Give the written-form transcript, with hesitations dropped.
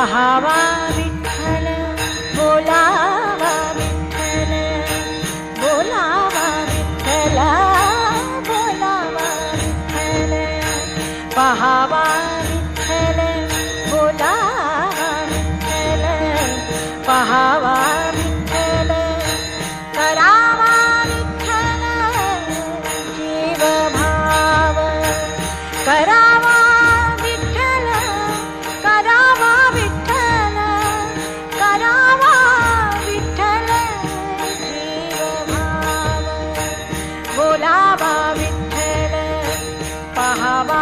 पहावा विठ्ठल बोलावा विठ्ठल बोलावा विठ्ठल बोलावा विठ्ठल पहावा विठ्ठल बोलावा विठ्ठल पहावा विठ्ठल करावा विठ्ठल जीव भाव करावा विठ्ठल करावा विठ्ठल करावा विठ्ठल जीव भाव बोलावा विठ्ठल पहावा